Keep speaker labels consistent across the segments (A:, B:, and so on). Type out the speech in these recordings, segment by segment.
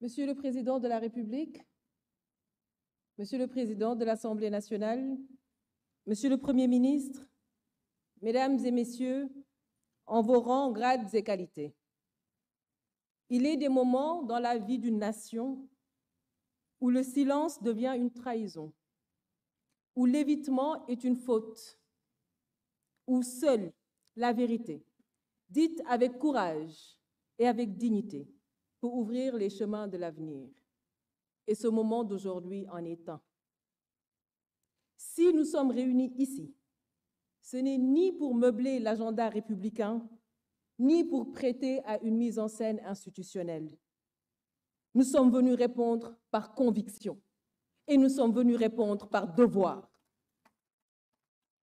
A: Monsieur le Président de la République, Monsieur le Président de l'Assemblée nationale, Monsieur le Premier ministre, Mesdames et Messieurs, en vos rangs, grades et qualités. Il est des moments dans la vie d'une nation où le silence devient une trahison, où l'évitement est une faute, où seule la vérité, dite avec courage et avec dignité, peut ouvrir les chemins de l'avenir. Et ce moment d'aujourd'hui en est un. Si nous sommes réunis ici, ce n'est ni pour meubler l'agenda républicain, ni pour prêter à une mise en scène institutionnelle. Nous sommes venus répondre par conviction et nous sommes venus répondre par devoir.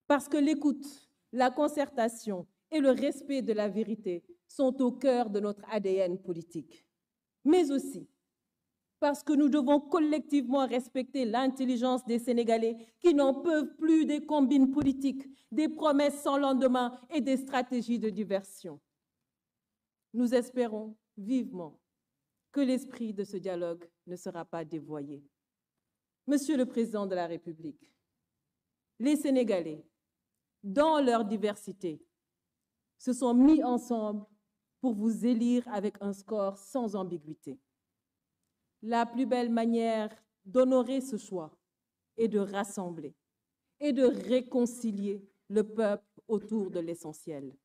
A: Parce que l'écoute, la concertation et le respect de la vérité sont au cœur de notre ADN politique. Mais aussi parce que nous devons collectivement respecter l'intelligence des Sénégalais qui n'en peuvent plus des combines politiques, des promesses sans lendemain et des stratégies de diversion. Nous espérons vivement que l'esprit de ce dialogue ne sera pas dévoyé. Monsieur le Président de la République, les Sénégalais, dans leur diversité, se sont mis ensemble pour vous élire avec un score sans ambiguïté. La plus belle manière d'honorer ce choix est de rassembler et de réconcilier le peuple autour de l'essentiel.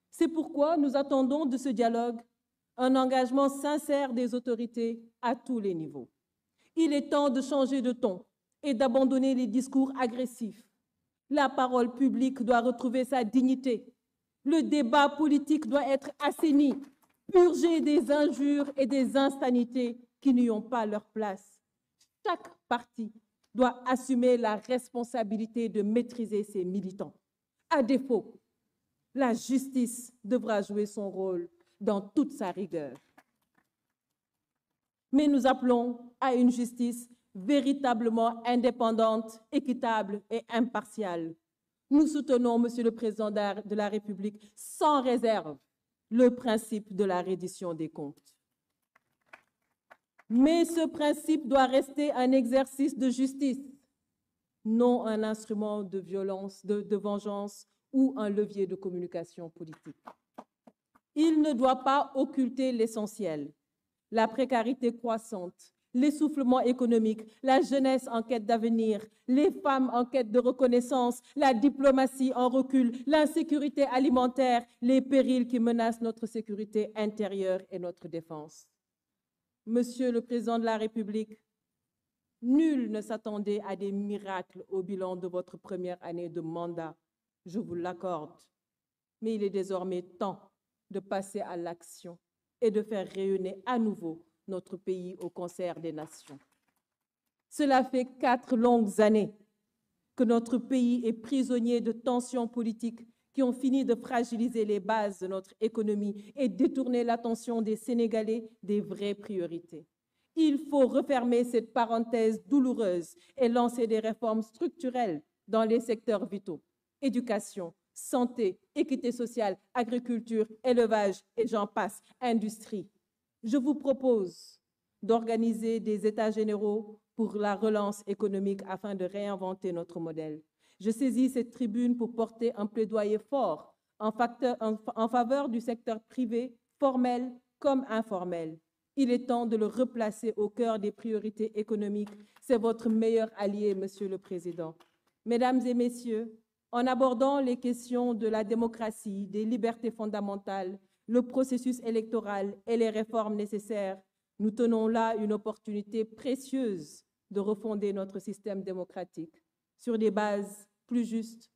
A: C'est pourquoi nous attendons de ce dialogue un engagement sincère des autorités à tous les niveaux. Il est temps de changer de ton et d'abandonner les discours agressifs. La parole publique doit retrouver sa dignité. Le débat politique doit être assaini, purgé des injures et des insanités qui n'y ont pas leur place. Chaque parti doit assumer la responsabilité de maîtriser ses militants. À défaut, la justice devra jouer son rôle dans toute sa rigueur. Mais nous appelons à une justice véritablement indépendante, équitable et impartiale. Nous soutenons, Monsieur le Président de la République, sans réserve, le principe de la reddition des comptes. Mais ce principe doit rester un exercice de justice, non un instrument de violence, de vengeance ou un levier de communication politique. Il ne doit pas occulter l'essentiel, la précarité croissante, l'essoufflement économique, la jeunesse en quête d'avenir, les femmes en quête de reconnaissance, la diplomatie en recul, l'insécurité alimentaire, les périls qui menacent notre sécurité intérieure et notre défense. Monsieur le Président de la République, nul ne s'attendait à des miracles au bilan de votre première année de mandat, je vous l'accorde. Mais il est désormais temps de passer à l'action et de faire rayonner à nouveau notre pays au concert des nations. Cela fait 4 longues années que notre pays est prisonnier de tensions politiques qui ont fini de fragiliser les bases de notre économie et détourner l'attention des Sénégalais des vraies priorités. Il faut refermer cette parenthèse douloureuse et lancer des réformes structurelles dans les secteurs vitaux, éducation, santé, équité sociale, agriculture, élevage et j'en passe, industrie. Je vous propose d'organiser des états généraux pour la relance économique afin de réinventer notre modèle. Je saisis cette tribune pour porter un plaidoyer fort en faveur du secteur privé, formel comme informel. Il est temps de le replacer au cœur des priorités économiques. C'est votre meilleur allié, Monsieur le Président. Mesdames et Messieurs, en abordant les questions de la démocratie, des libertés fondamentales, le processus électoral et les réformes nécessaires, nous tenons là une opportunité précieuse de refonder notre système démocratique sur des bases plus justes,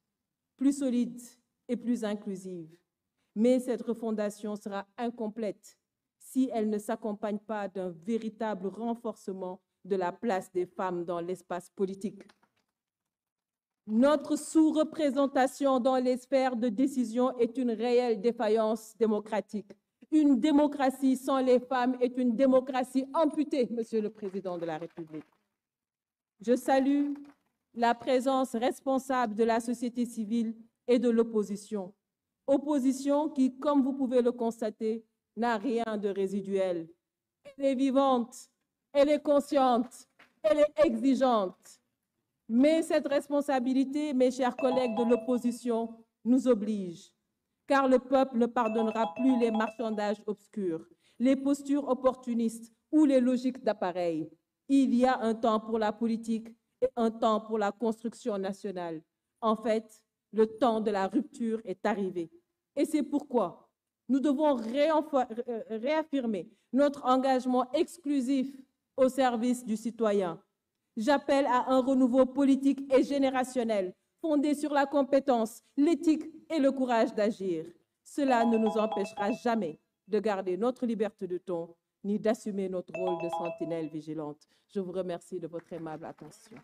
A: plus solides et plus inclusives. Mais cette refondation sera incomplète si elle ne s'accompagne pas d'un véritable renforcement de la place des femmes dans l'espace politique. Notre sous-représentation dans les sphères de décision est une réelle défaillance démocratique. Une démocratie sans les femmes est une démocratie amputée, Monsieur le Président de la République. Je salue la présence responsable de la société civile et de l'opposition. Opposition qui, comme vous pouvez le constater, n'a rien de résiduel. Elle est vivante, elle est consciente, elle est exigeante. Mais cette responsabilité, mes chers collègues de l'opposition, nous oblige. Car le peuple ne pardonnera plus les marchandages obscurs, les postures opportunistes ou les logiques d'appareil. Il y a un temps pour la politique et un temps pour la construction nationale. En fait, le temps de la rupture est arrivé. Et c'est pourquoi nous devons réaffirmer notre engagement exclusif au service du citoyen. J'appelle à un renouveau politique et générationnel fondé sur la compétence, l'éthique et le courage d'agir. Cela ne nous empêchera jamais de garder notre liberté de ton, ni d'assumer notre rôle de sentinelle vigilante. Je vous remercie de votre aimable attention.